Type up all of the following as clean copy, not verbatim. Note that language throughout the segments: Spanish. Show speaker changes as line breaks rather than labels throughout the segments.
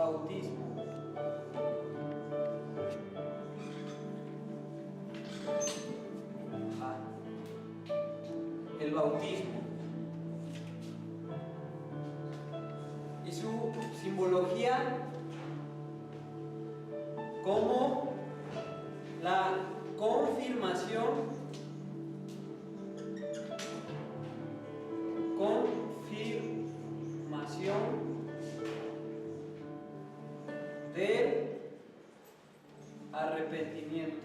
bautismo. El bautismo y su simbología como la confirmación del arrepentimiento.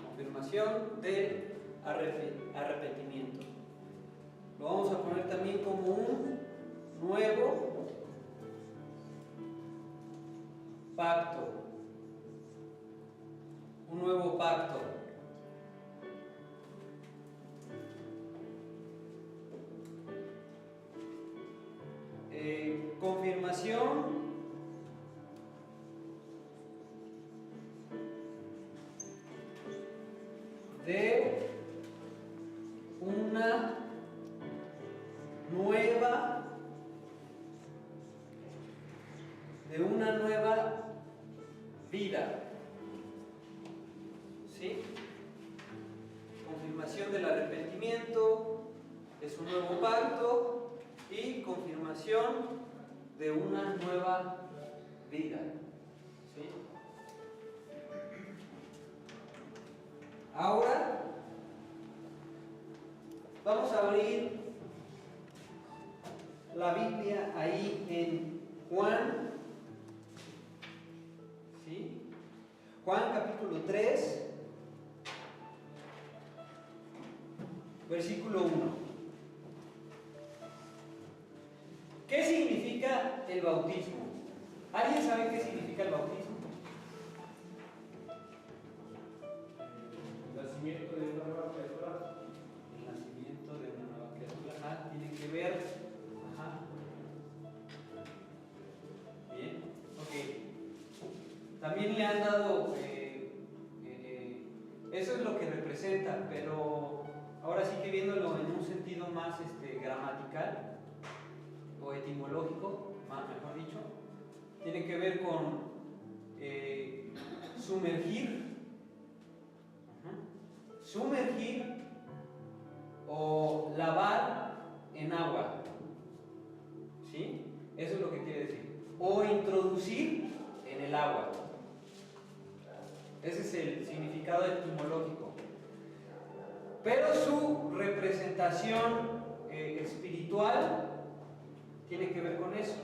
Confirmación del arrepentimiento. Lo vamos a poner también como un nuevo pacto. Un nuevo pacto. Confirmación de una nueva vida. ¿Sí? Confirmación del arrepentimiento, es un nuevo pacto y confirmación de una nueva vida. ¿Sí? Ahora vamos a abrir la Biblia ahí en Juan, ¿sí? Juan capítulo 3, versículo 1. ¿Qué significa el bautismo? ¿Alguien sabe qué significa el bautismo?
El nacimiento de una nueva criatura.
El nacimiento de una nueva criatura. Tiene que ver. Bien, ok. También le han dado. Eso es lo que representa, pero ahora sí que viéndolo en un sentido más gramatical o etimológico, mejor dicho, tiene que ver con sumergir o lavar en agua, ¿sí? Eso es lo que quiere decir, o introducir en el agua. Ese es el significado etimológico, pero su representación espiritual tiene que ver con eso,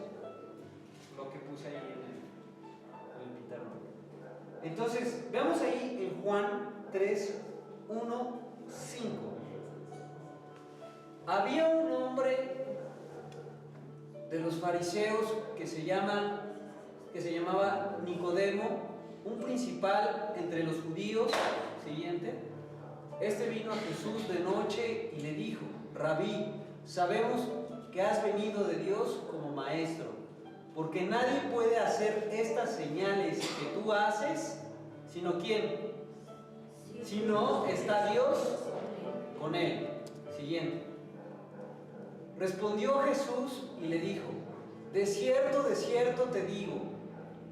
lo que puse ahí en el pizarrón. Entonces, veamos ahí en Juan 3, 1, 5. Había un hombre de los fariseos que se llamaba Nicodemo, un principal entre los judíos. Siguiente. Este vino a Jesús de noche y le dijo: Rabí, sabemos que has venido de Dios como maestro, porque nadie puede hacer estas señales que tú haces, sino ¿quién? Sino está Dios con él. Siguiente. Respondió Jesús y le dijo: de cierto te digo,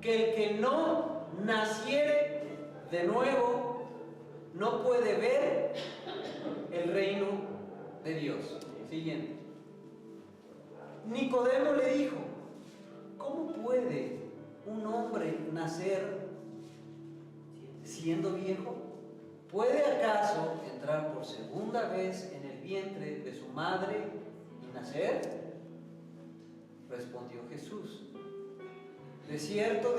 que el que no naciere de nuevo no puede ver el reino de Dios. Siguiente. Nicodemo le dijo: ¿cómo puede un hombre nacer siendo viejo? ¿Puede acaso entrar por segunda vez en el vientre de su madre y nacer? Respondió Jesús: de cierto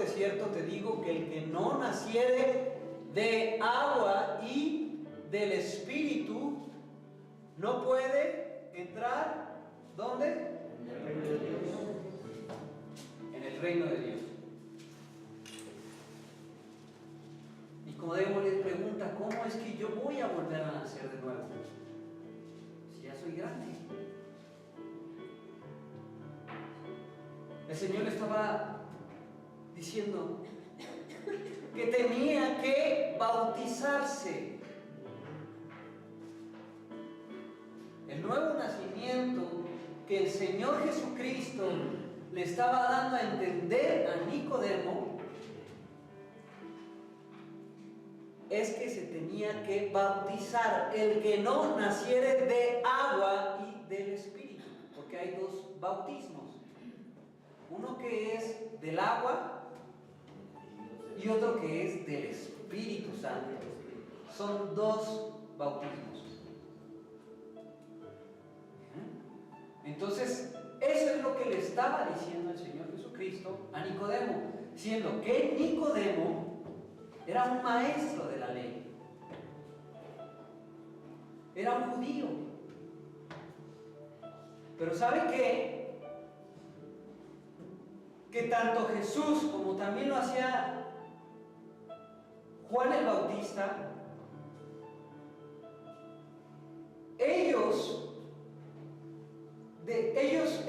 te digo que el que no naciere de agua y del Espíritu no puede entrar, ¿dónde?
En el reino de Dios.
En el reino de Dios. Nicodemo le pregunta: ¿cómo es que yo voy a volver a nacer de nuevo? Si ya soy grande. El Señor le estaba diciendo que tenía que bautizarse. que el Señor Jesucristo le estaba dando a entender a Nicodemo es que se tenía que bautizar el que no naciere de agua y del Espíritu, porque hay dos bautismos, uno que es del agua y otro que es del Espíritu Santo. Son dos bautismos. Entonces, eso es lo que le estaba diciendo el Señor Jesucristo a Nicodemo, siendo que Nicodemo era un maestro de la ley, era un judío. Pero ¿sabe qué? Que tanto Jesús como también lo hacía Juan el Bautista,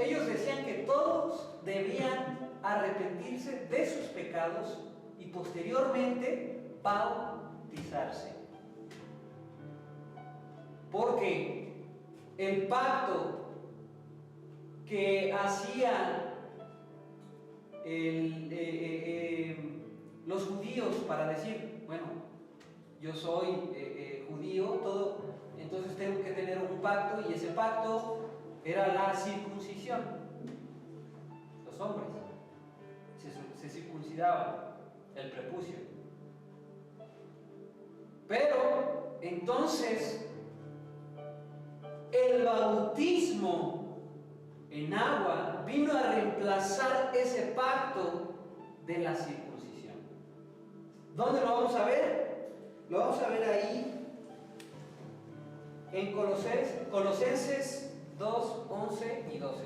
ellos decían que todos debían arrepentirse de sus pecados y posteriormente bautizarse. Porque el pacto que hacían los judíos para decir, bueno, yo soy judío, todo, entonces tengo que tener un pacto, y ese pacto era la circuncisión. Los hombres se circuncidaban el prepucio. Pero entonces el bautismo en agua vino a reemplazar ese pacto de la circuncisión. ¿Dónde lo vamos a ver? Lo vamos a ver ahí en Colosenses 2, 11 y 12.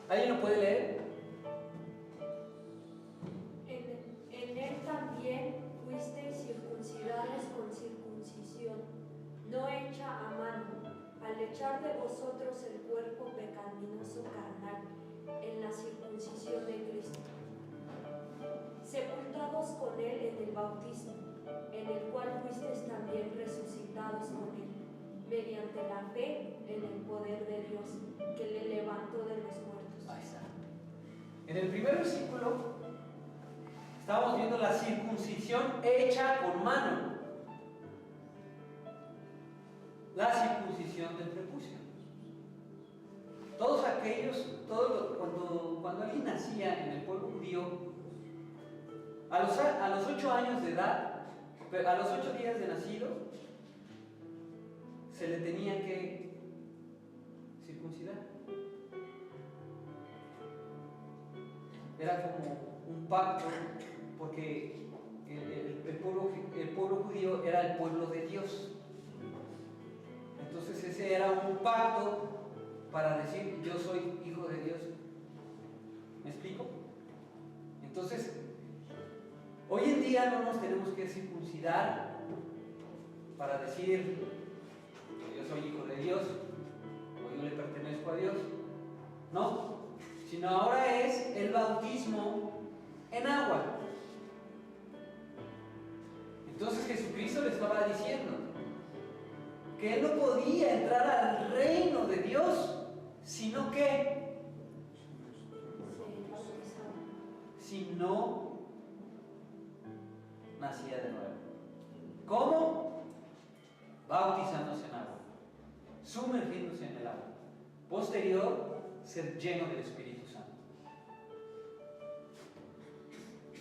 ¿Alguien lo puede leer?
En él también fuisteis circuncidados con circuncisión, no hecha a mano, al echar de vosotros el cuerpo pecaminoso carnal, en la circuncisión de Cristo, sepultados con él en el bautismo, en el cual fuisteis también resucitados con él, mediante la fe en el poder de Dios, que le levantó de los muertos.
Ahí está. En el primer versículo estábamos viendo la circuncisión hecha con mano, la circuncisión del prepucio. Todos aquellos, cuando alguien nacía en el pueblo judío, a los 8 años de edad, a los 8 días de nacido, se le tenía que circuncidar. Era como un pacto, porque el pueblo judío era el pueblo de Dios. Entonces ese era un pacto para decir, yo soy hijo de Dios. ¿Me explico? Entonces, hoy en día no nos tenemos que circuncidar para decir que yo soy hijo de Dios o yo le pertenezco a Dios. No, sino ahora es el bautismo en agua. Entonces Jesucristo le estaba diciendo que él no podía entrar al reino de Dios, sino que si no nacía de nuevo. ¿Cómo? Bautizándose en agua, sumergiéndose en el agua. Posterior, ser lleno del Espíritu Santo.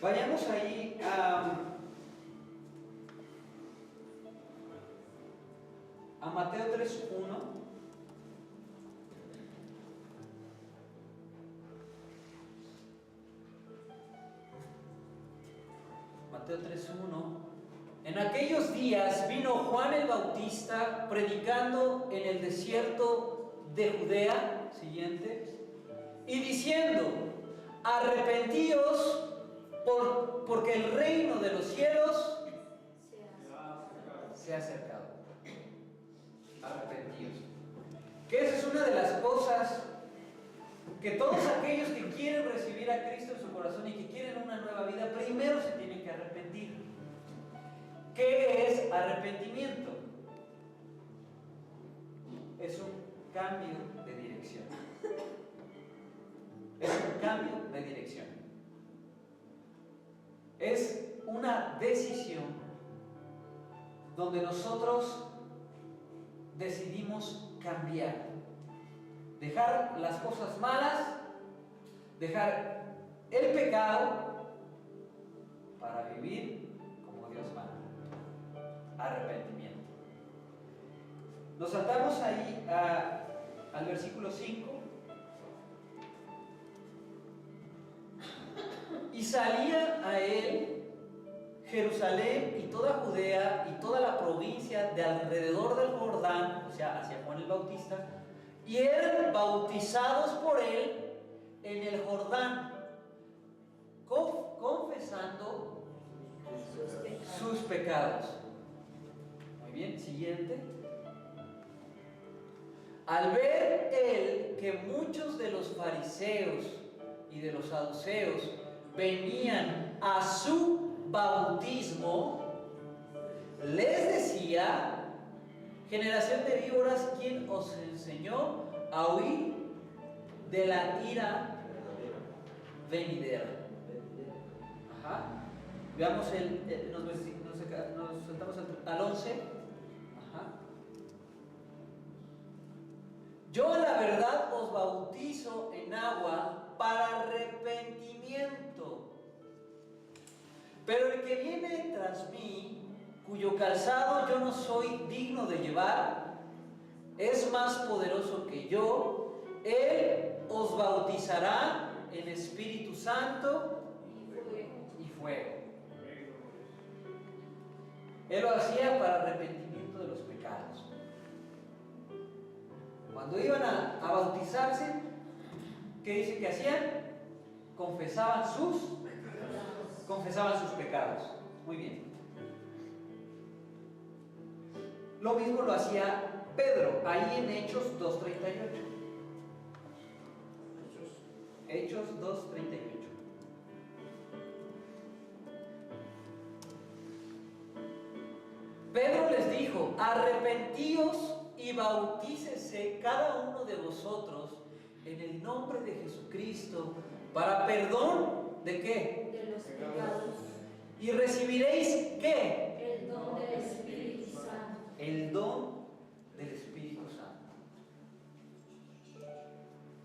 Vayamos ahí a Mateo 3:1. Mateo 3:1. En aquellos días vino Juan el Bautista predicando en el desierto de Judea, siguiente, y diciendo, arrepentíos porque el reino de los cielos se ha acercado. Arrepentíos. Que esa es una de las cosas que todos aquellos que quieren recibir a Cristo en su corazón y que quieren una nueva vida, primero se tienen que arrepentir. ¿Qué es arrepentimiento? es un cambio de dirección. Es un cambio de dirección. Es una decisión donde nosotros decidimos cambiar. Dejar las cosas malas, dejar el pecado para vivir como Dios manda. Arrepentimiento. Nos saltamos ahí al versículo 5. Y salía a él Jerusalén y toda Judea y toda la provincia de alrededor del Jordán, o sea, hacia Juan el Bautista, y eran bautizados por él en el Jordán, confesando sus pecados. Muy bien, siguiente. Al ver él que muchos de los fariseos y de los saduceos venían a su bautismo, les decía: generación de víboras, ¿quién os enseñó a huir de la ira venidera? Ajá. Veamos nos saltamos al 11. Ajá. Yo la verdad os bautizo en agua para arrepentimiento, pero el que viene tras mí, cuyo calzado yo no soy digno de llevar, es más poderoso que yo. Él os bautizará en Espíritu Santo y fuego. Él lo hacía para arrepentimiento de los pecados. Cuando iban a bautizarse, ¿qué dice que hacían? Confesaban sus pecados. Muy bien. Lo mismo lo hacía Pedro, ahí en Hechos 2:38. Hechos 2:38. Pedro les dijo: arrepentíos y bautícese cada uno de vosotros en el nombre de Jesucristo para perdón ¿de qué?
De los pecados.
Y recibiréis ¿qué?
El don del Espíritu Santo.
El don del Espíritu Santo.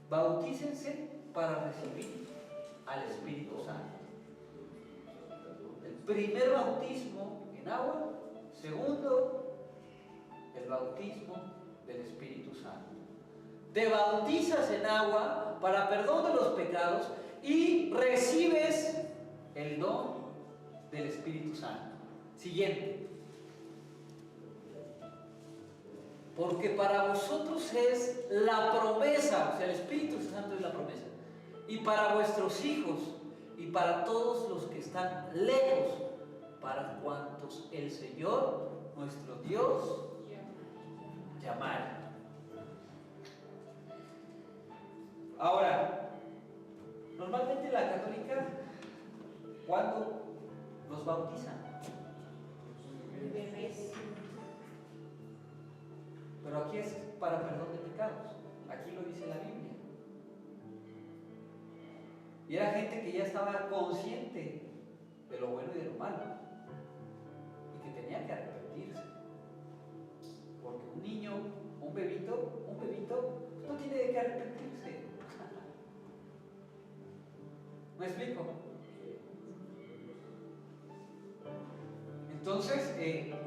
Bautícense para recibir al Espíritu Santo. El primer bautismo en agua. Segundo, el bautismo del Espíritu Santo. Te bautizas en agua para perdón de los pecados y recibes el don del Espíritu Santo. Siguiente. Porque para vosotros es la promesa, o sea, el Espíritu Santo es la promesa. Y para vuestros hijos y para todos los que están lejos, para cuantos el Señor, nuestro Dios, llamar. Ahora, normalmente la católica, ¿cuándo los bautizan?
Bebés.
Pero aquí es para perdón de pecados. Aquí lo dice la Biblia. Y era gente que ya estaba consciente de lo bueno y de lo malo. Y que tenía que arrepentirse. Porque un niño, un bebito, no tiene de qué arrepentirse. ¿Me explico? Entonces,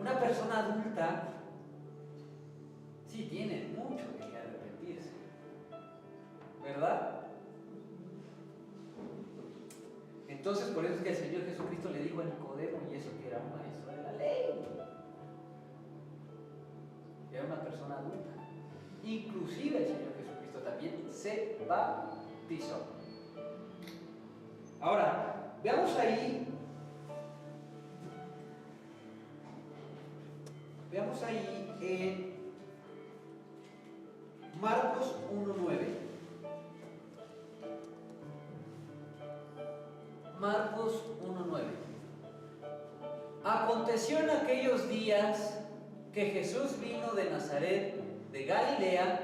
una persona adulta sí tiene mucho de qué arrepentirse, ¿verdad? Entonces, por eso es que el Señor Jesucristo le dijo a Nicodemo, y eso que era un maestro de la ley, era una persona adulta. Inclusive el Señor Jesucristo también se bautizó. Ahora, veamos ahí en Marcos 1:9. Marcos 1:9. Aconteció en aquellos días que Jesús vino de Nazaret de Galilea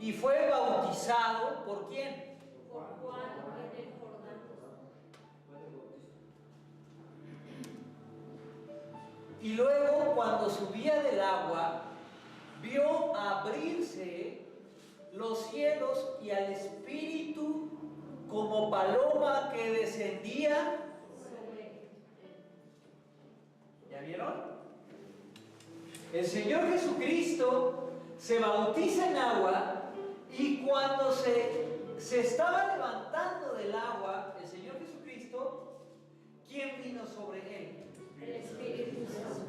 y fue bautizado ¿por quién?
Por Juan en el Jordán.
Y luego, cuando subía del agua, vio abrirse los cielos y al Espíritu como paloma que descendía. ¿Ya vieron? El Señor Jesucristo se bautiza en agua y cuando se estaba levantando del agua, el Señor Jesucristo, ¿quién vino sobre él?
El Espíritu Santo.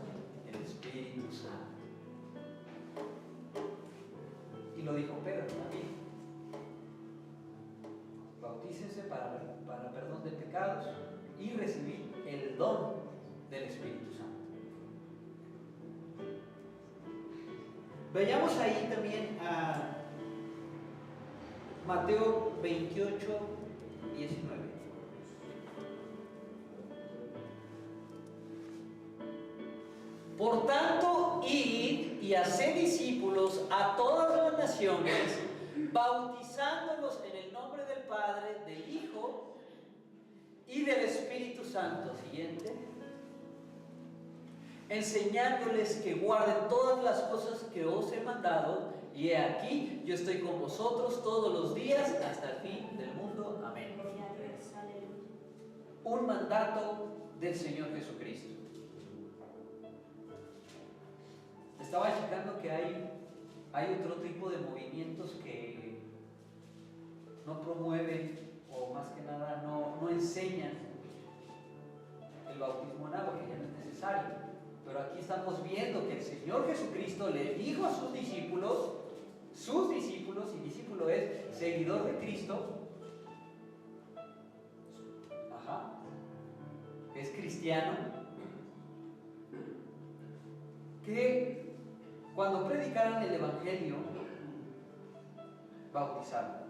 El Espíritu Santo. Y lo dijo Pedro también. Bautícense para perdón de pecados y recibir el don del Espíritu Santo. Vayamos ahí también a Mateo 28, 19. Por tanto, id y haced discípulos a todas las naciones, bautizándolos en el nombre del Padre, del Hijo y del Espíritu Santo. Siguiente. Enseñándoles que guarden todas las cosas que os he mandado, y he aquí, yo estoy con vosotros todos los días hasta el fin del mundo. Amén. Un mandato del Señor Jesucristo. Estaba checando que hay otro tipo de movimientos que no promueven o más que nada no enseñan el bautismo en agua, que ya no es necesario. Pero aquí estamos viendo que el Señor Jesucristo le dijo a sus discípulos, y discípulo es seguidor de Cristo, es cristiano, que cuando predicaran el Evangelio, bautizaron.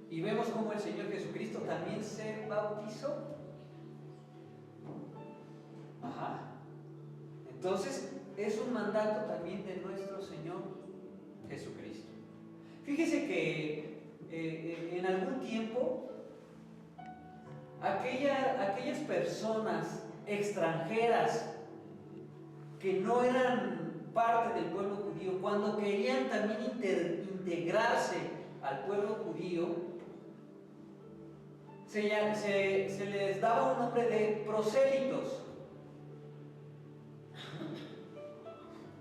Y vemos cómo el Señor Jesucristo también se bautizó. Entonces, es un mandato también de nuestro Señor Jesucristo. Fíjese que en algún tiempo, aquellas personas extranjeras que no eran parte del pueblo judío, cuando querían también integrarse al pueblo judío, se les daba un nombre de prosélitos.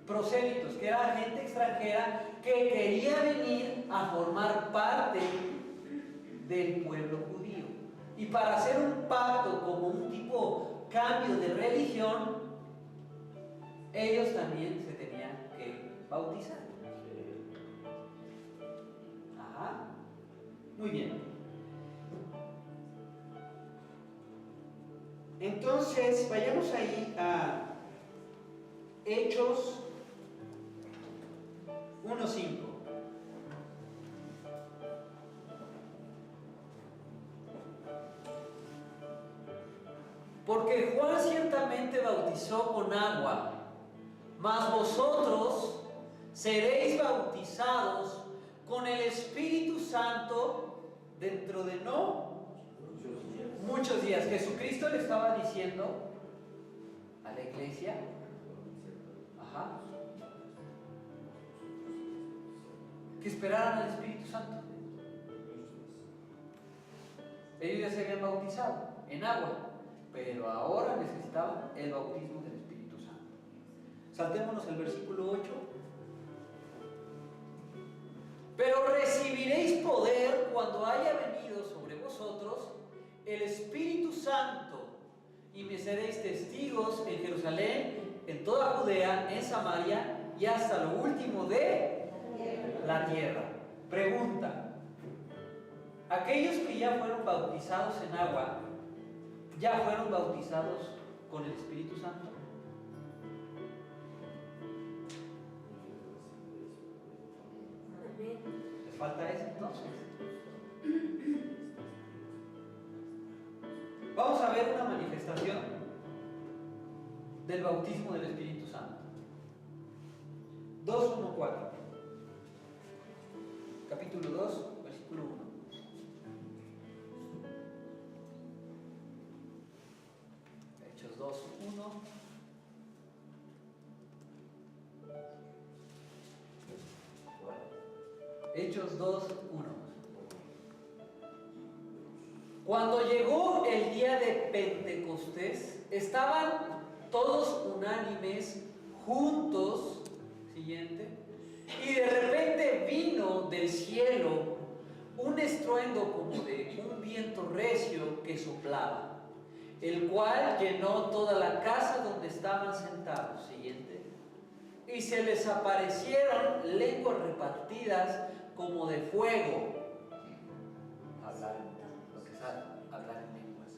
Prosélitos, que era gente extranjera que quería venir a formar parte del pueblo judío. Y para hacer un pacto, como un tipo cambio de religión, ellos también se tenían que bautizar. Muy bien. Entonces, vayamos ahí a Hechos 1:5. Porque Juan ciertamente bautizó con agua, mas vosotros seréis bautizados con el Espíritu Santo dentro de muchos días. Jesucristo le estaba diciendo a la iglesia, que esperaran al Espíritu Santo. Ellos ya se habían bautizado en agua, pero ahora necesitaban el bautismo del Espíritu Santo. Saltémonos el versículo 8. Pero recibiréis poder cuando haya venido sobre vosotros el Espíritu Santo, y me seréis testigos en Jerusalén, en toda Judea, en Samaria y hasta lo último de la tierra. Pregunta: aquellos que ya fueron bautizados en agua, ¿ya fueron bautizados con el Espíritu Santo? ¿Les falta eso entonces? Vamos a ver una manifestación del bautismo del Espíritu Santo. 2:1-4. Capítulo 2, versículo 1. Hechos 2:1. Hechos 2:1. Cuando llegó el día de Pentecostés, estaban todos unánimes, juntos, siguiente, y de repente vino del cielo un estruendo como de un viento recio que soplaba, el cual llenó toda la casa donde estaban sentados, siguiente, y se les aparecieron lenguas repartidas como de fuego. Hablar, lo que es hablar en lenguas,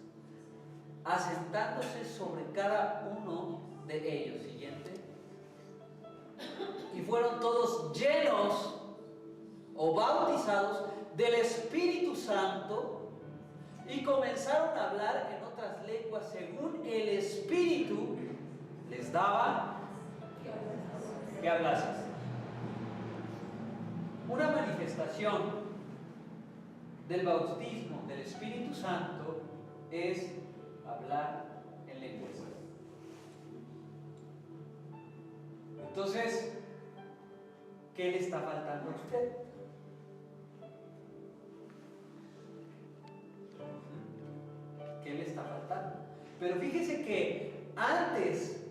asentándose sobre cada uno de ellos, siguiente, y fueron todos llenos o bautizados del Espíritu Santo y comenzaron a hablar en otras lenguas según el Espíritu les daba que hablases. Una manifestación del bautismo del Espíritu Santo es hablar en lenguas. Entonces, ¿qué le está faltando a usted? ¿Qué le está faltando? Pero fíjese que antes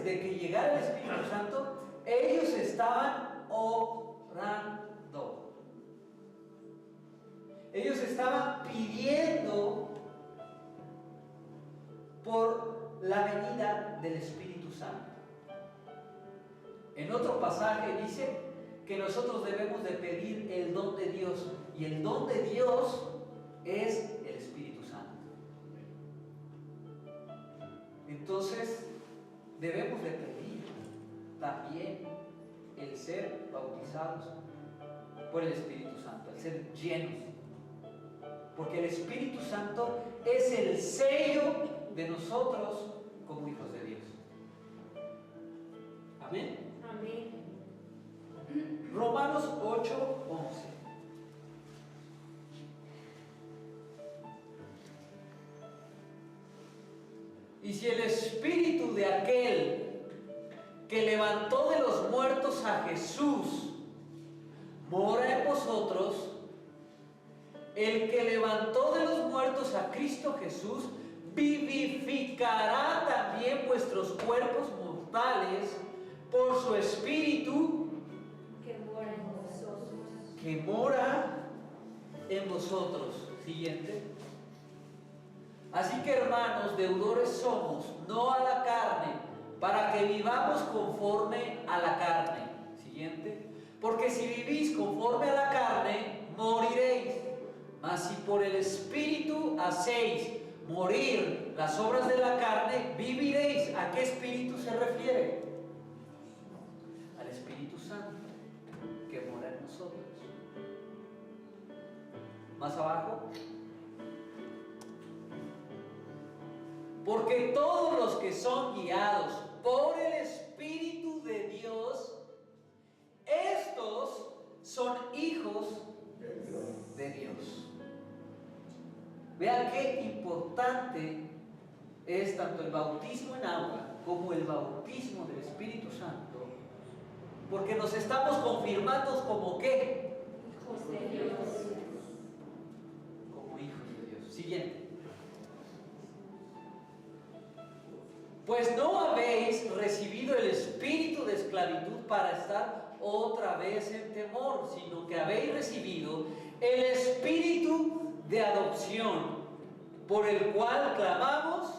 de que llegara el Espíritu Santo, ellos estaban orando. Ellos estaban pidiendo por la venida del Espíritu Santo. En otro pasaje dice que nosotros debemos de pedir el don de Dios, y el don de Dios es el Espíritu Santo. Entonces debemos de pedir también el ser bautizados por el Espíritu Santo, el ser llenos, porque el Espíritu Santo es el sello de nosotros como hijos de Dios. Amén.
Amén.
Romanos 8:11. Y si el espíritu de aquel que levantó de los muertos a Jesús mora en vosotros, el que levantó de los muertos a Cristo Jesús vivificará también vuestros cuerpos mortales por su espíritu
Que mora en vosotros.
que mora en vosotros. Siguiente. Así que, hermanos, deudores somos, no a la carne, para que vivamos conforme a la carne. Siguiente. Porque si vivís conforme a la carne, moriréis. Mas si por el Espíritu hacéis morir las obras de la carne, viviréis. ¿A qué Espíritu se refiere? Al Espíritu Santo que mora en nosotros. Más abajo. Porque todos los que son guiados por el Espíritu de Dios, estos son hijos de Dios. Vean qué importante es tanto el bautismo en agua como el bautismo del Espíritu Santo, porque nos estamos confirmando como ¿qué?
Hijos de Dios.
Como hijos de Dios. Siguiente. Pues no habéis recibido el espíritu de esclavitud para estar otra vez en temor, sino que habéis recibido el espíritu de adopción, por el cual clamamos,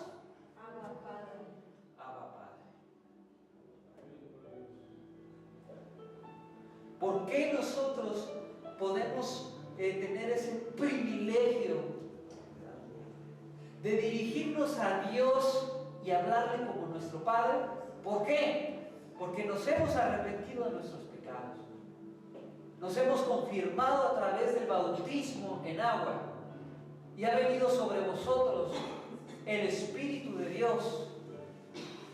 Abba Padre.
Abba Padre. ¿Por qué nosotros podemos tener ese privilegio de dirigirnos a Dios y hablarle como nuestro Padre? ¿Por qué? Porque nos hemos arrepentido de nuestros pecados. Nos hemos confirmado a través del bautismo en agua. Y ha venido sobre vosotros el Espíritu de Dios,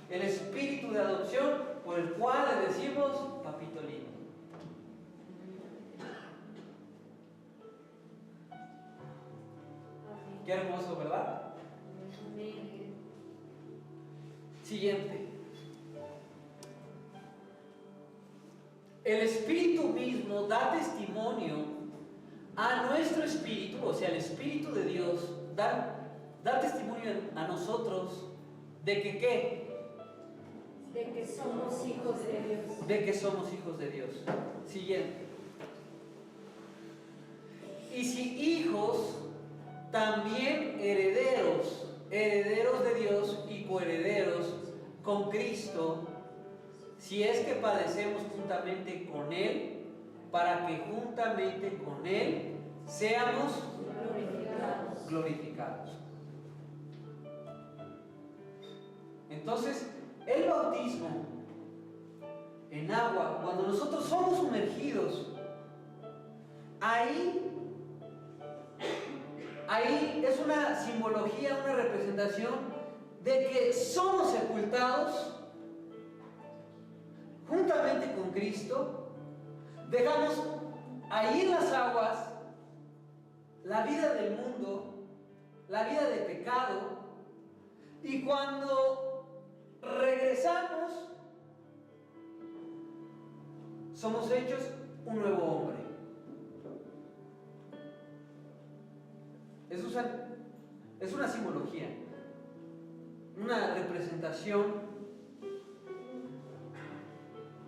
el Espíritu de adopción, por el cual le decimos papito lindo.
Amén.
Qué hermoso, ¿verdad?
Amén.
Siguiente. El Espíritu mismo da testimonio a nuestro espíritu, o sea, el Espíritu de Dios da testimonio a nosotros de que ¿qué?
De que somos hijos de Dios.
De que somos hijos de Dios. Siguiente. Y si hijos, también herederos, herederos de Dios y coherederos con Cristo, si es que padecemos juntamente con Él, para que juntamente con Él seamos glorificados. Entonces, el bautismo en agua, cuando nosotros somos sumergidos, ahí es una simbología, una representación de que somos sepultados juntamente con Cristo. Dejamos ahí en las aguas la vida del mundo, la vida de pecado, y cuando regresamos somos hechos un nuevo hombre. Es una simbología, una representación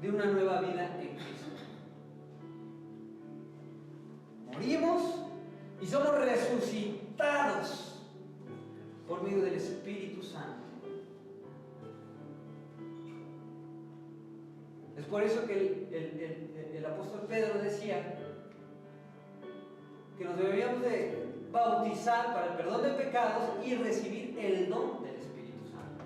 de una nueva vida en Cristo. Morimos y somos resucitados por medio del Espíritu Santo. Es por eso que el apóstol Pedro decía que nos deberíamos de bautizar para el perdón de pecados y recibir el don del Espíritu Santo.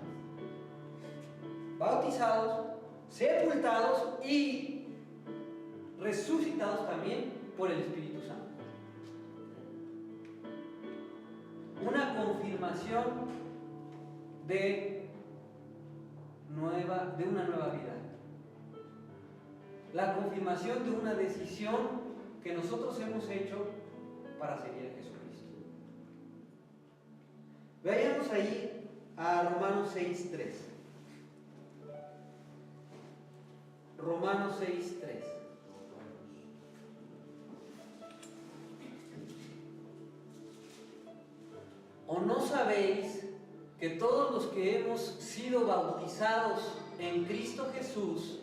Bautizados, sepultados y resucitados también por el Espíritu Santo. Una confirmación de una nueva vida. La confirmación de una decisión que nosotros hemos hecho para seguir a Jesucristo. Vayamos ahí a Romanos 6:3. Romanos 6:3. ¿O no sabéis que todos los que hemos sido bautizados en Cristo Jesús,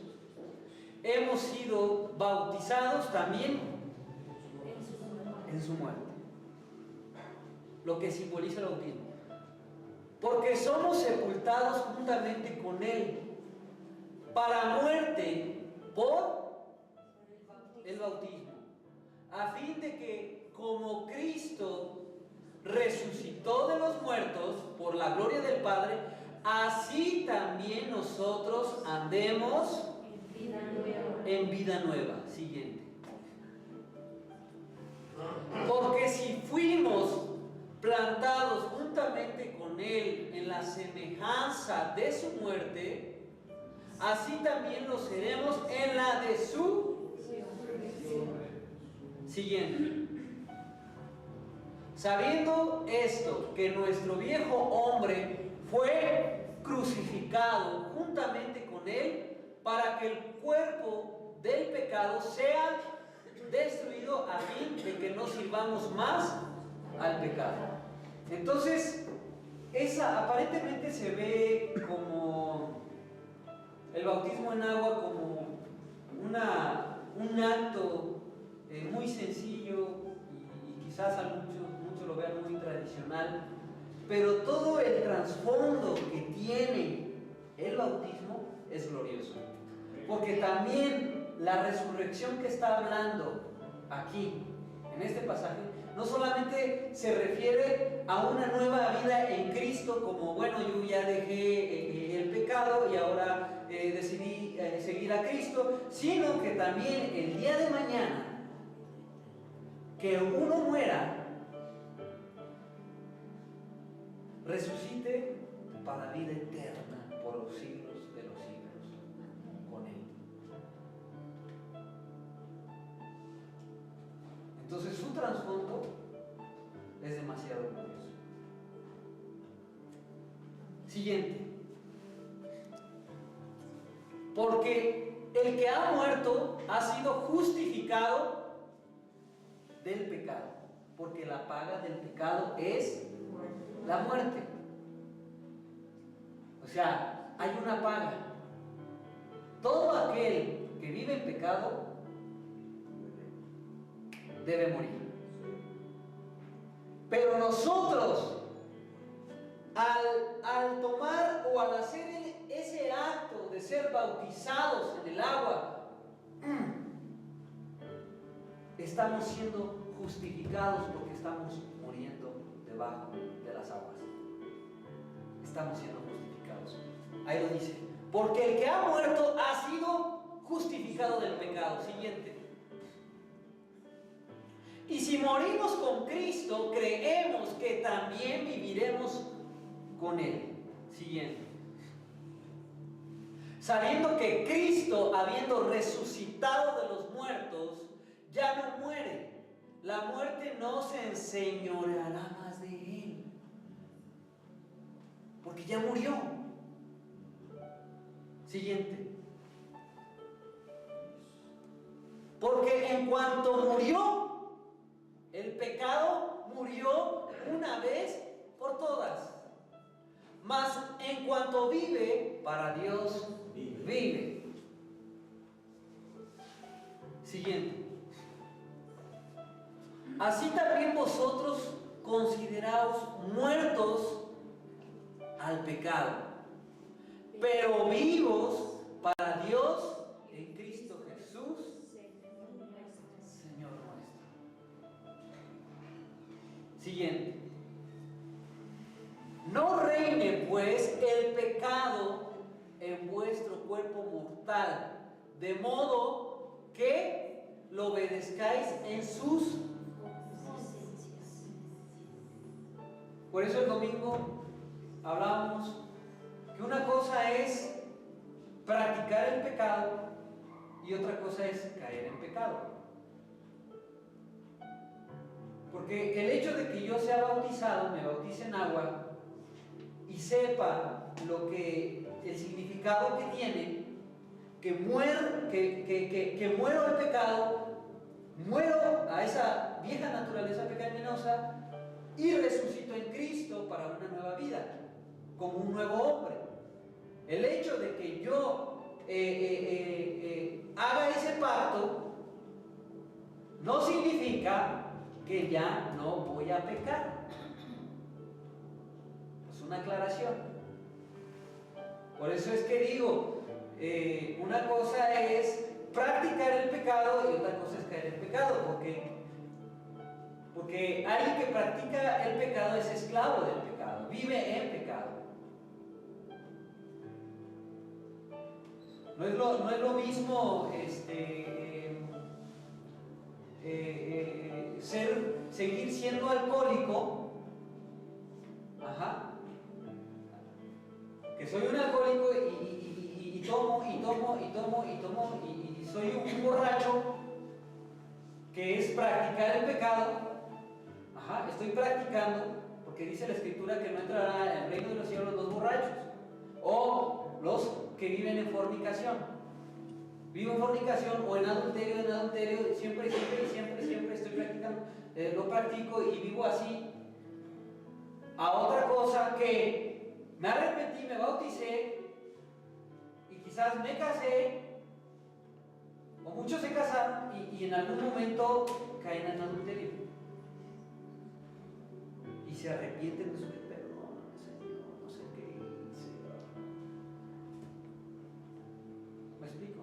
hemos sido bautizados también en su muerte? Lo que simboliza el bautismo. Porque somos sepultados juntamente con Él para muerte por el bautismo, a fin de que como Cristo resucitó de los muertos por la gloria del Padre, así también nosotros andemos en vida nueva. Siguiente. Porque si fuimos plantados juntamente con Él en la semejanza de su muerte, así también lo seremos en la de su siguiente. Sabiendo esto, que nuestro viejo hombre fue crucificado juntamente con Él, para que el cuerpo del pecado sea destruido, a fin de que no sirvamos más al pecado. Entonces, aparentemente se ve como el bautismo en agua como un acto muy sencillo, y quizás muchos lo vean muy tradicional, pero todo el trasfondo que tiene el bautismo es glorioso, porque también la resurrección que está hablando aquí en este pasaje no solamente se refiere a una nueva vida en Cristo, como bueno, yo ya dejé el pecado y ahora decidí seguir a Cristo, sino que también el día de mañana que uno muera, resucite para vida eterna por los siglos de los siglos. Entonces su trasfondo es demasiado glorioso. Siguiente. Porque el que ha muerto ha sido justificado del pecado. Porque la paga del pecado es la muerte. O sea, hay una paga. Todo aquel que vive en pecado debe morir. Pero nosotros, al tomar o al hacer ese acto de ser bautizados en el agua, estamos siendo justificados porque estamos muriendo debajo de las aguas. Estamos siendo justificados. Ahí lo dice. Porque el que ha muerto ha sido justificado del pecado. Siguiente. Y si morimos con Cristo, creemos que también viviremos con Él. Siguiente. Sabiendo que Cristo, habiendo resucitado de los muertos, ya no muere. La muerte no se enseñoreará más de Él. Porque ya murió. Siguiente. Porque en cuanto murió, el pecado murió una vez por todas. Mas en cuanto vive, para Dios vive. Siguiente. Así también vosotros consideraos muertos al pecado, pero vivos para Dios en Cristo Jesús, Señor nuestro. Siguiente. No reine pues el pecado en vuestro cuerpo mortal, de modo que lo obedezcáis en sus. Por eso el domingo hablábamos que una cosa es practicar el pecado y otra cosa es caer en pecado. Porque el hecho de que yo sea bautizado, me bautice en agua y sepa el significado que tiene, que muero al pecado, muero a esa vieja naturaleza pecaminosa y resucito en Cristo para una nueva vida, como un nuevo hombre. El hecho de que yo haga ese pacto no significa que ya no voy a pecar. Es una aclaración. Por eso es que digo, una cosa es practicar el pecado y otra cosa es caer en pecado, porque alguien que practica el pecado es esclavo del pecado, vive en pecado. No es lo mismo seguir siendo alcohólico, que soy un alcohólico y tomo y soy un borracho, que es practicar el pecado. Estoy practicando, porque dice la Escritura que no entrará en el reino de los cielos los borrachos o los que viven en fornicación. Vivo en fornicación o en adulterio, siempre estoy practicando, lo practico y vivo así. A otra cosa que me arrepentí, me bauticé y quizás me casé, o muchos se casaron y en algún momento caen en adulterio. Y se arrepienten de su perdón, Señor, no sé qué hice. ¿Me explico?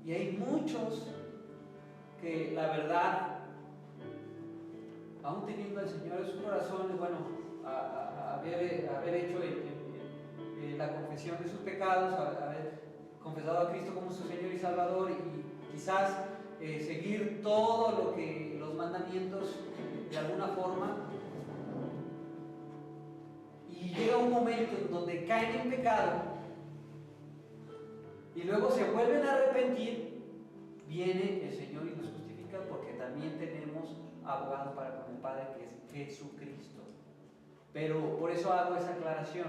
Y hay muchos que la verdad, aún teniendo al Señor en sus corazones, haber hecho la confesión de sus pecados, haber confesado a Cristo como su Señor y Salvador, y quizás seguir todo los mandamientos de alguna forma, y llega un momento en donde caen en pecado y luego se vuelven a arrepentir, viene el Señor y los justifica. justificados porque también tenemos abogado para con el Padre, que es Jesucristo. Pero por eso hago esa aclaración,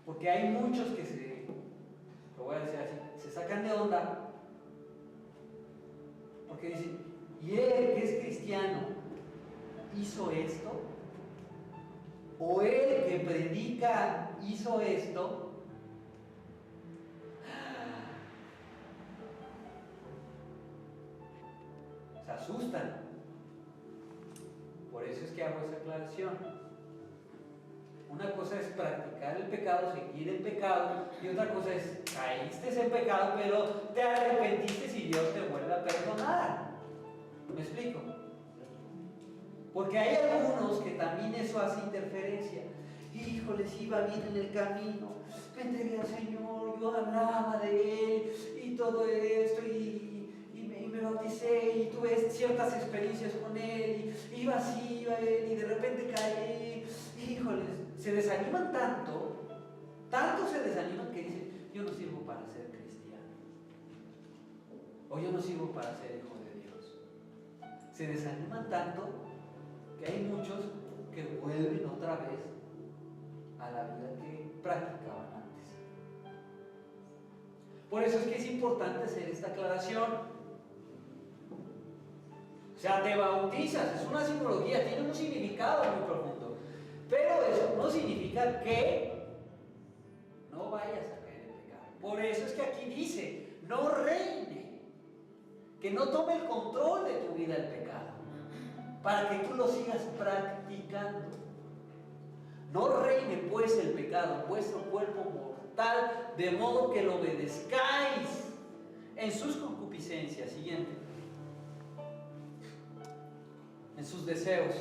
porque hay muchos que lo voy a decir así, se sacan de onda, porque dicen, ¿y él que es cristiano hizo esto? ¿O él que predica hizo esto? Se asustan. Por eso es que hago esa aclaración. Una cosa es practicar el pecado, seguir el pecado, y otra cosa es caíste en pecado, pero te arrepentiste y Dios te vuelve a perdonar. ¿Me explico? Porque hay algunos que también eso hace interferencia. Híjoles, iba bien en el camino, me entregué al Señor, yo hablaba de Él y todo esto, y me bauticé y tuve ciertas experiencias con Él, y iba así, iba Él, y de repente caí. Híjoles, se desaniman tanto se desaniman que dicen, yo no sirvo para ser cristiano, o yo no sirvo para ser hijo de Dios. Se desaniman tanto que hay muchos que vuelven otra vez a la vida que practicaban antes. Por eso es que es importante hacer esta aclaración. O sea, te bautizas, es una simbología, tiene un significado muy profundo, pero eso no significa que no vayas a caer en pecado. Por eso es que aquí dice, no reine, que no tome el control de tu vida el pecado, para que tú lo sigas practicando. No reine pues el pecado en vuestro cuerpo mortal, de modo que lo obedezcáis en sus concupiscencias. Siguiente. En sus deseos.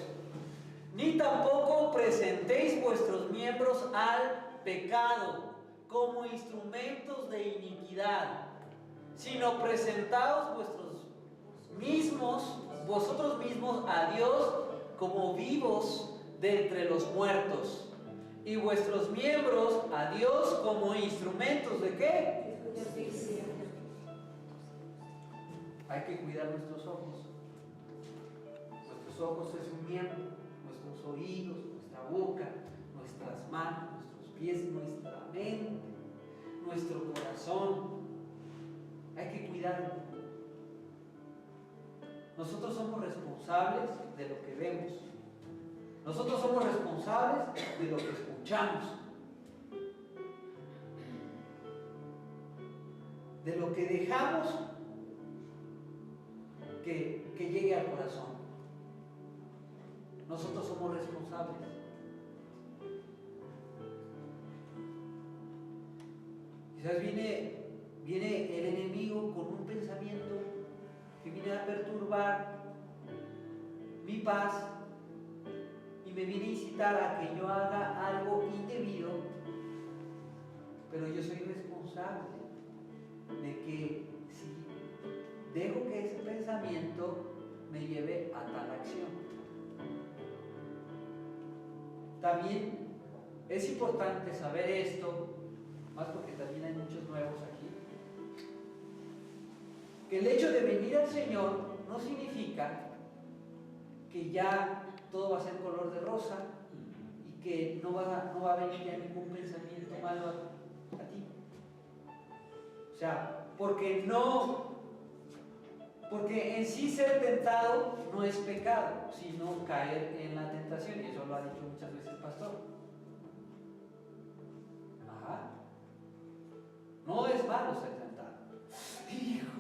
Ni tampoco presentéis vuestros miembros al pecado como instrumentos de iniquidad, sino presentaos vosotros mismos a Dios como vivos de entre los muertos, y vuestros miembros a Dios como instrumentos ¿de qué?
Justicia.
Hay que cuidar nuestros ojos. Nuestros ojos es un miembro, nuestros oídos, nuestra boca, nuestras manos, nuestros pies, nuestra mente, nuestro corazón. Hay que cuidarlo. Nosotros somos responsables de lo que vemos. Nosotros somos responsables de lo que escuchamos, de lo que dejamos que llegue al corazón. Nosotros somos responsables. Quizás viene el enemigo con un pensamiento que viene a perturbar mi paz y me viene a incitar a que yo haga algo indebido, pero yo soy responsable de que si dejo que ese pensamiento me lleve a tal acción. También es importante saber esto, más porque también hay muchos nuevos aquí, que el hecho de venir al Señor no significa que ya todo va a ser color de rosa y que no va a venir ya ningún pensamiento malo a ti. O sea, porque en sí ser tentado no es pecado, sino caer en la tentación, y eso lo ha dicho muchas veces el pastor. Ajá. No es malo ser tentado. Híjole,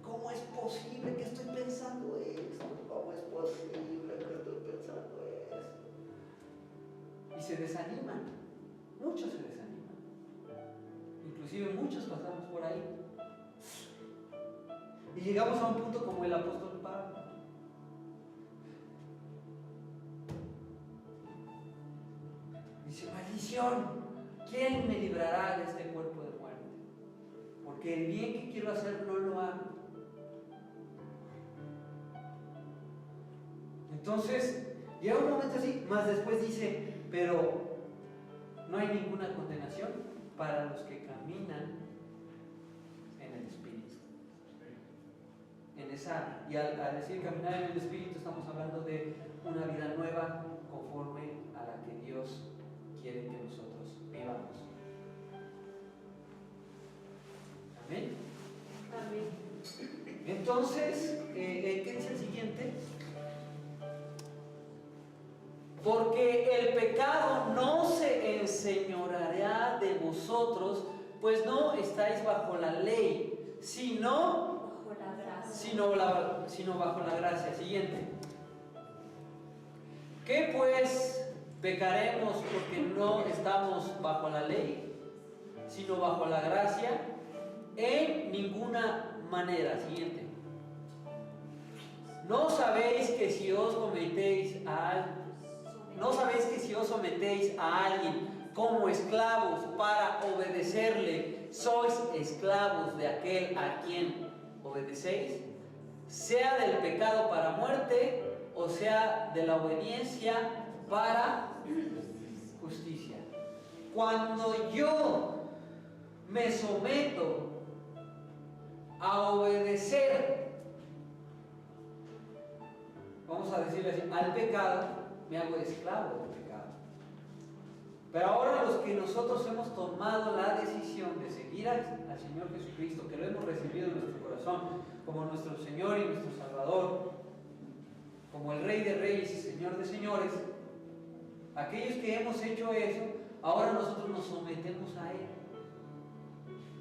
¿cómo es posible que estoy pensando esto? ¿Cómo es posible que estoy pensando esto? Y se desaniman, muchos se desaniman. Inclusive muchos pasamos por ahí. Y llegamos a un punto como el apóstol Pablo. Dice, maldición, ¿quién me librará de este cuerpo de muerte? Porque el bien que quiero hacer no lo hago. Entonces, llega un momento así, más después dice, pero no hay ninguna condenación para los que caminan en el Espíritu. En esa, y al decir caminar en el Espíritu estamos hablando de una vida nueva conforme a la que Dios quiere que nosotros vivamos. Amén.
Amén.
Entonces, ¿qué dice el siguiente? Porque el pecado no se enseñoreará de vosotros, pues no estáis bajo la ley, sino
Bajo la gracia.
sino bajo la gracia. Siguiente. ¿Qué pues pecaremos porque no estamos bajo la ley, sino bajo la gracia? En ninguna manera. Siguiente. ¿No sabéis que si os sometéis a alguien como esclavos para obedecerle, sois esclavos de aquel a quien obedecéis? Sea del pecado para muerte, o sea de la obediencia para justicia. Cuando yo me someto a obedecer, vamos a decirle así, al pecado, me hago esclavo del pecado. Pero ahora los que nosotros hemos tomado la decisión de seguir al Señor Jesucristo, que lo hemos recibido en nuestro corazón como nuestro Señor y nuestro Salvador, como el Rey de Reyes y Señor de Señores, aquellos que hemos hecho eso, ahora nosotros nos sometemos a Él.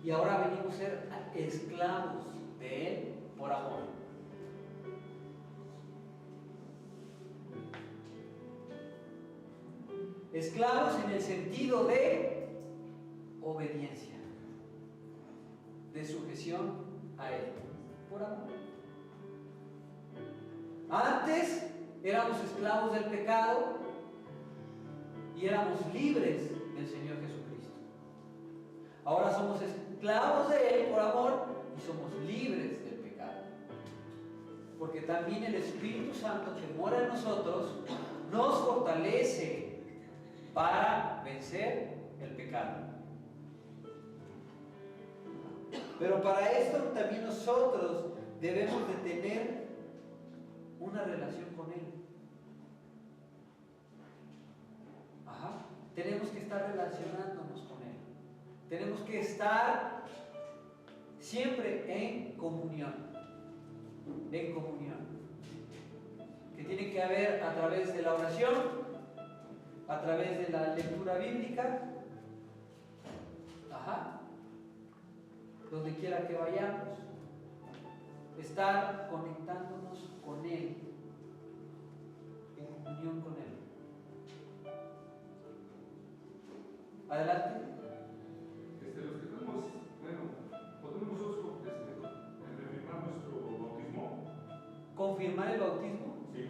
Y ahora venimos a ser esclavos de Él por amor. Esclavos en el sentido de obediencia, de sujeción a Él, por amor. Antes éramos esclavos del pecado y éramos libres del Señor Jesucristo. Ahora somos esclavos de Él por amor y somos libres del pecado. Porque también el Espíritu Santo que mora en nosotros nos fortalece para vencer el pecado. Pero para esto también nosotros debemos de tener una relación con Él. Tenemos que estar relacionándonos con Él. Tenemos que estar siempre en comunión. En comunión. Que tiene que haber a través de la oración, a través de la lectura bíblica, donde quiera que vayamos, estar conectándonos con Él, en comunión con Él. Adelante.
Los que tenemos, ¿podemos nosotros reafirmar nuestro bautismo?
¿Confirmar el bautismo?
Sí.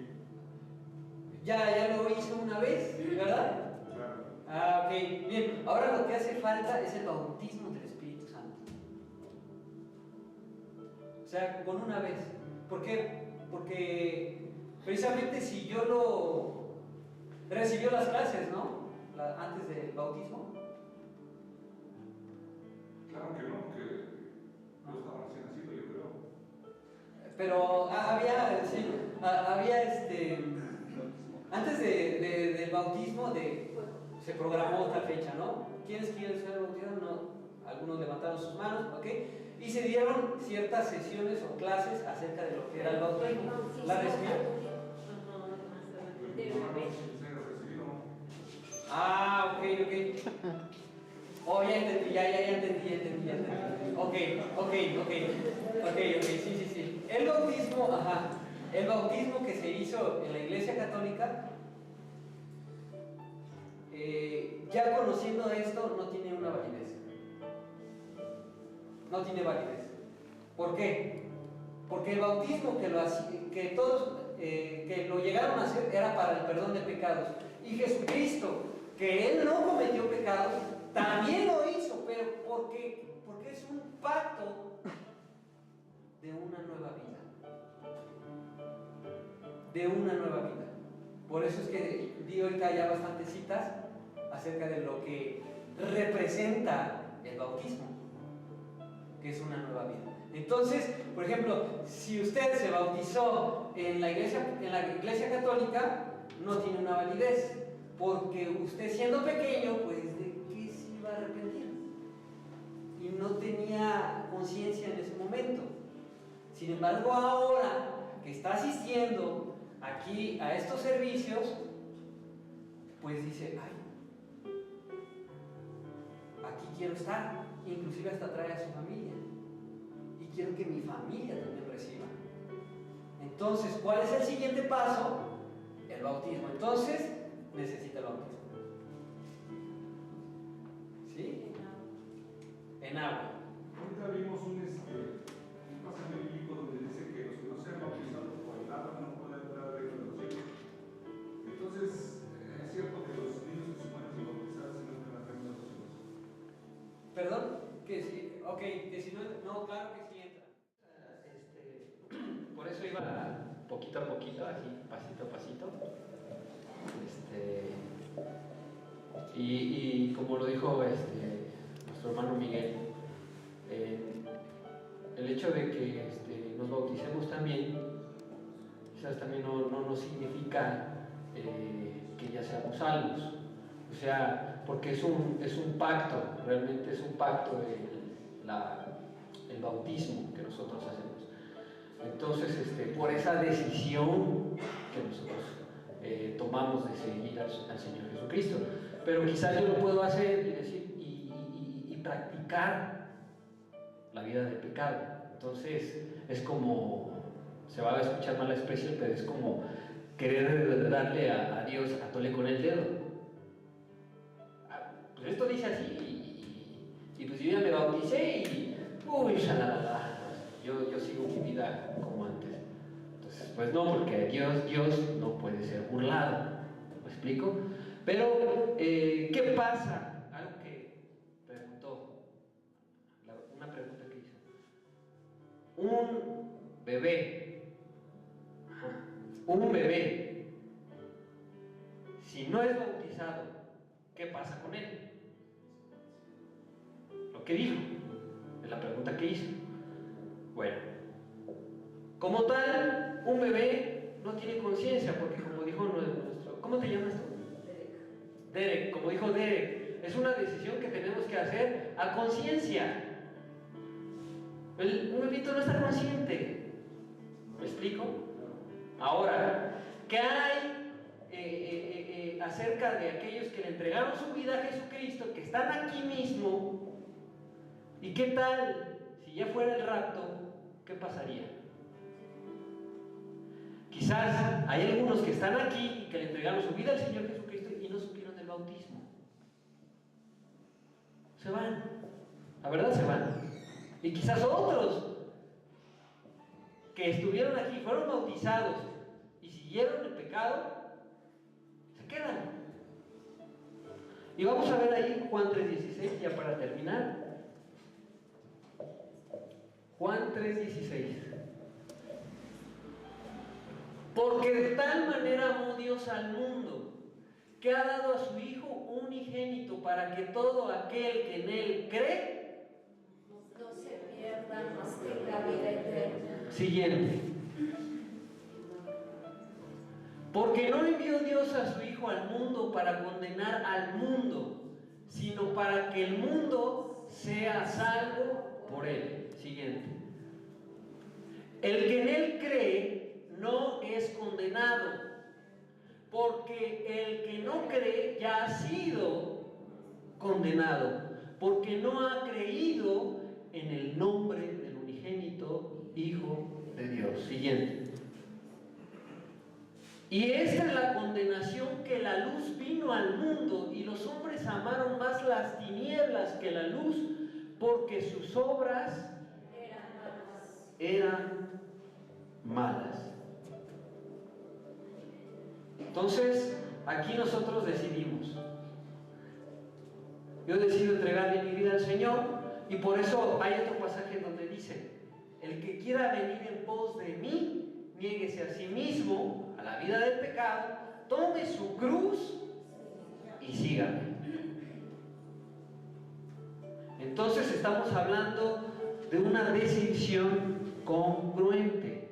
Ya lo hice una vez, ¿verdad?
Claro.
Ok, bien. Ahora lo que hace falta es el bautismo del Espíritu Santo. O sea, con una vez. ¿Por qué? Porque precisamente si yo lo recibió las clases, ¿no? Antes del bautismo.
Claro que no, porque yo estaba recién nacido, yo creo.
Pero había antes del bautismo se programó otra fecha, ¿no? ¿Quiénes quieren ser bautizados? No, algunos levantaron sus manos, ¿ok? Y se dieron ciertas sesiones o clases acerca de lo que era el bautismo. ¿La recibieron? Ok. Oh, ya entendí. Ok, sí. El bautismo que se hizo en la Iglesia Católica, ya conociendo esto, no tiene una validez. No tiene validez. ¿Por qué? Porque el bautismo que todos que lo llegaron a hacer era para el perdón de pecados. Y Jesucristo, que Él no cometió pecados, también lo hizo, pero porque es un pacto de una nueva vida. De una nueva vida. Por eso es que di ahorita ya bastantes citas acerca de lo que representa el bautismo. que es una nueva vida. Entonces, por ejemplo, si usted se bautizó en la iglesia católica, no tiene una validez, porque usted siendo pequeño, pues ¿de qué se iba a arrepentir? Y no tenía conciencia en ese momento. Sin embargo, ahora que está asistiendo aquí a estos servicios, pues dice, ay, aquí quiero estar, inclusive hasta trae a su familia, y quiero que mi familia también reciba. Entonces, ¿cuál es el siguiente paso? El bautismo. Entonces, necesita el bautismo. ¿Sí? En agua.
Ahorita vimos un pasaje bíblico donde dice que los que no sean bautizados por el agua no pueden entrar al reino de los cielos. Entonces, es cierto que los niños que se mueren sin bautizar se meten al reino de los cielos.
¿Perdón? Que sí, ok, que si no, claro que sí entra. Por eso iba poquito a poquito, así, pasito a pasito. Y como lo dijo nuestro hermano Miguel, el hecho de que nos bauticemos también, quizás también no significa que ya seamos salvos. O sea, porque es un pacto, realmente es un pacto el bautismo que nosotros hacemos. Entonces, por esa decisión que nosotros tomamos de seguir al Señor Jesucristo. Pero quizás yo lo puedo hacer y decir y practicar la vida de pecado. Entonces, es como, se va a escuchar mal la expresión, pero es como querer darle a Dios a tole con el dedo. Pues esto dice así, y pues yo ya me bauticé y uy, shalala, yo sigo mi vida como antes. Entonces, pues no, porque Dios no puede ser burlado, ¿me explico? Pero, ¿qué pasa? Algo que preguntó, una pregunta que hizo. Un bebé, si no es bautizado, ¿qué pasa con él? Lo que dijo, es la pregunta que hizo. Bueno, como tal, un bebé no tiene conciencia, porque como dijo nuestro, ¿cómo te llamas tú? Derek, como dijo Derek, es una decisión que tenemos que hacer a conciencia. Un bebito no está consciente, ¿me explico? Ahora, ¿qué hay acerca de aquellos que le entregaron su vida a Jesucristo, que están aquí mismo? ¿Y qué tal si ya fuera el rapto? ¿Qué pasaría? Quizás hay algunos que están aquí y que le entregaron su vida al Señor Jesucristo y no supieron del bautismo. Se van, la verdad se van. Y quizás otros que estuvieron aquí, fueron bautizados y siguieron el pecado, se quedan. Y vamos a ver ahí Juan 3:16, ya para terminar. Juan 3:16. Porque de tal manera amó Dios al mundo, que ha dado a su Hijo unigénito, para que todo aquel que en Él cree
no se pierda, mas tenga vida eterna.
Siguiente. Porque no envió Dios a su Hijo al mundo para condenar al mundo, sino para que el mundo sea salvo por Él. Siguiente. El que en Él cree no es condenado, porque el que no cree ya ha sido condenado, porque no ha creído en el nombre del unigénito Hijo de Dios. Siguiente. Y esta es la condenación, que la luz vino al mundo y los hombres amaron más las tinieblas que la luz, porque sus obras eran malas. Entonces, aquí nosotros decidimos. Yo decido entregarle mi vida al Señor, y por eso hay otro pasaje donde dice: el que quiera venir en pos de mí, niéguese a sí mismo, a la vida del pecado, tome su cruz y sígame. Entonces estamos hablando de una decisión congruente.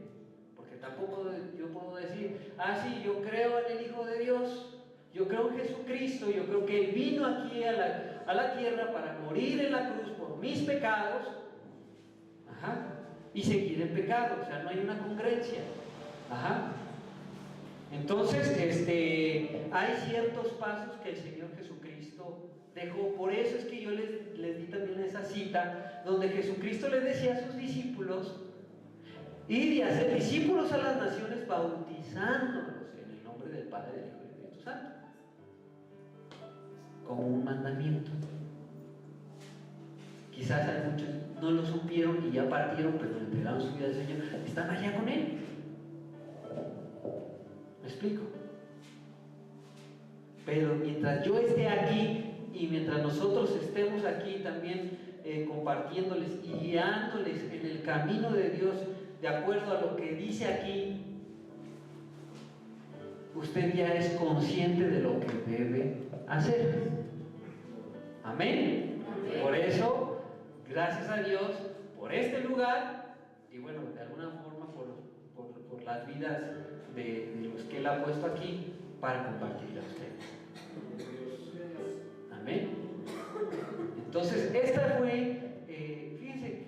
Porque tampoco yo puedo decir, sí, yo creo en el Hijo de Dios, yo creo en Jesucristo, yo creo que Él vino aquí a la tierra para morir en la cruz por mis pecados, y seguir en pecado. O sea, no hay una congruencia. Entonces, hay ciertos pasos que el Señor Jesucristo dejó. Por eso es que yo les di también esa cita donde Jesucristo les decía a sus discípulos: id y hacer discípulos a las naciones, bautizándolos en el nombre del Padre, del Hijo y del Espíritu Santo, como un mandamiento. Quizás hay muchos no lo supieron y ya partieron, pero le entregaron su vida al Señor, están allá con Él. ¿Me explico? Pero mientras yo esté aquí y mientras nosotros estemos aquí también compartiéndoles y guiándoles en el camino de Dios de acuerdo a lo que dice aquí, usted ya es consciente de lo que debe hacer. Amén. Por eso, gracias a Dios por este lugar y bueno, de alguna forma por las vidas de los que Él ha puesto aquí para compartir a ustedes. Amén. Entonces, esta fue, fíjense,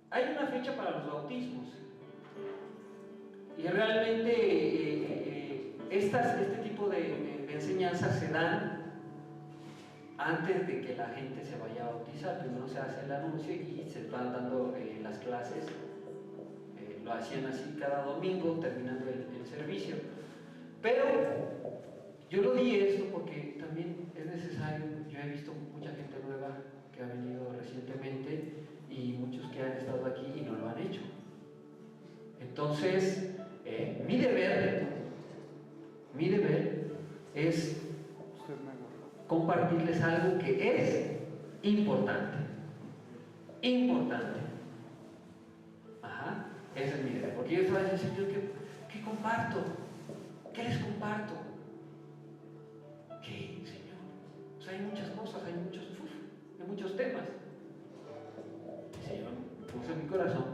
hay una fecha para los bautismos y realmente este tipo de enseñanzas se dan antes de que la gente se vaya a bautizar. Primero se hace el anuncio y se van dando las clases. Lo hacían así cada domingo terminando el servicio. Pero yo lo di esto porque también es necesario. Yo he visto mucha gente nueva que ha venido recientemente y muchos que han estado aquí y no lo han hecho. Entonces, mi deber es compartirles algo que es importante. Ese es mi deber. Porque yo estaba diciendo, Señor, ¿qué comparto? ¿Qué les comparto? ¿Qué, Señor? O sea, hay muchas cosas, hay muchos temas. El Señor puso en mi corazón